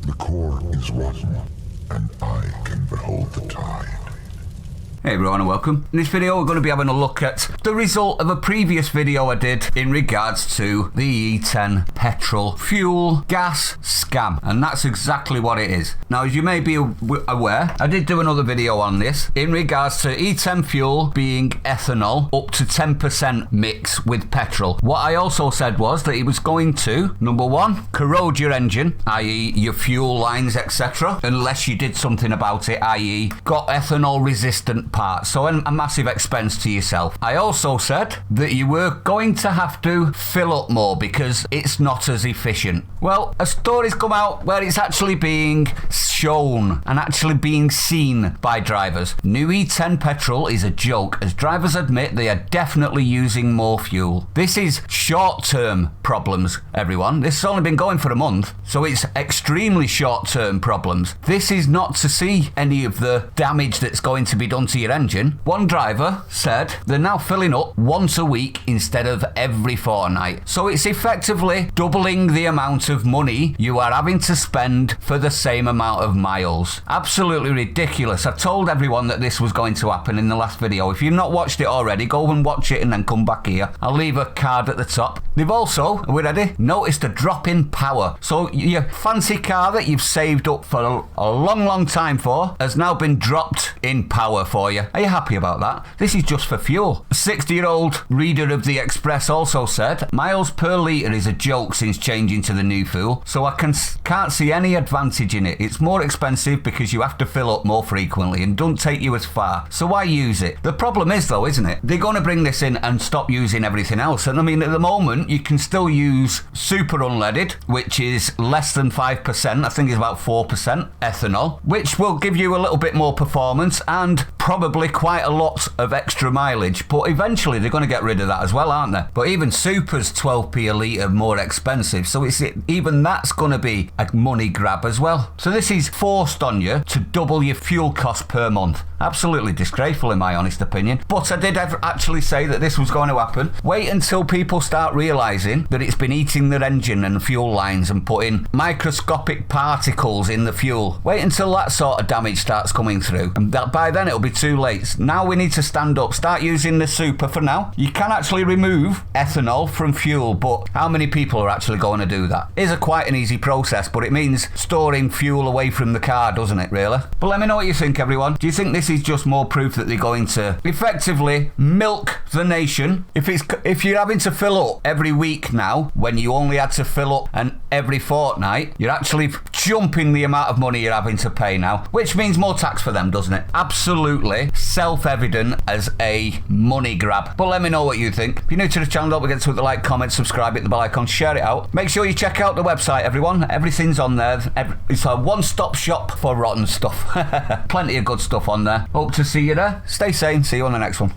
The core is rotten, and I can behold the tide. Hey everyone and welcome. In this video we're going to be having a look at the result of a previous video I did in regards to the E10 petrol fuel gas scam, and that's exactly what it is. Now, as you may be aware, I did do another video on this in regards to E10 fuel being ethanol up to 10% mix with petrol. What I also said was that it was going to, number one, corrode your engine, i.e. your fuel lines, etc., unless you did something about it, i.e. got ethanol resistant parts, so a massive expense to yourself. I also said that you were going to have to fill up more because it's not as efficient. Well, a story's come out where it's actually being shown and actually being seen by drivers. New E10 petrol is a joke, as drivers admit they are definitely using more fuel. This is short-term problems, everyone. This has only been going for a month, so it's extremely short-term problems. This is not to see any of the damage that's going to be done to your engine. One driver said they're now filling up once a week instead of every fortnight. So it's effectively doubling the amount of money you are having to spend for the same amount of miles. Absolutely ridiculous. I told everyone that this was going to happen in the last video. If you've not watched it already, go and watch it and then come back here. I'll leave a card at the top. They've also, are we ready? Noticed a drop in power. So your fancy car that you've saved up for a long time for has now been dropped in power for you. Are you happy about that? This is just for fuel. A 60-year-old reader of the Express also said, miles per litre is a joke since changing to the new fuel, so I can't see any advantage in it. It's more expensive because you have to fill up more frequently and don't take you as far. So why use it? The problem is though, isn't it? They're going to bring this in and stop using everything else. And I mean, at the moment, you can still use super unleaded, which is less than 5%. I think it's about 4% ethanol, which will give you a little bit more performance and probably quite a lot of extra mileage, but eventually they're going to get rid of that as well, aren't they? But even super's 12p a litre more expensive, so even that's going to be a money grab as well. So this is forced on you to double your fuel cost per month. Absolutely disgraceful in my honest opinion. But I did actually say that this was going to happen. Wait until people start realising that it's been eating their engine and fuel lines and putting microscopic particles in the fuel. Wait until that sort of damage starts coming through, and that by then it'll be too late. Now we need to stand up, start using the super for now. You can actually remove ethanol from fuel, but how many people are actually going to do that? It is quite an easy process, but it means storing fuel away from the car, doesn't it, really? But let me know what you think, everyone. Do you think this is just more proof that they're going to effectively milk the nation? If you're having to fill up every week now, when you only had to fill up every fortnight, you're actually jumping the amount of money you're having to pay now, which means more tax for them, doesn't it? Absolutely self-evident as a money grab. But let me know what you think. If you're new to the channel, don't forget to hit the like, comment, subscribe, hit the bell icon, share it out. Make sure you check out the website, everyone. Everything's on there. It's a one-stop shop for rotten stuff. Plenty of good stuff on there. Hope to see you there. Stay sane. See you on the next one.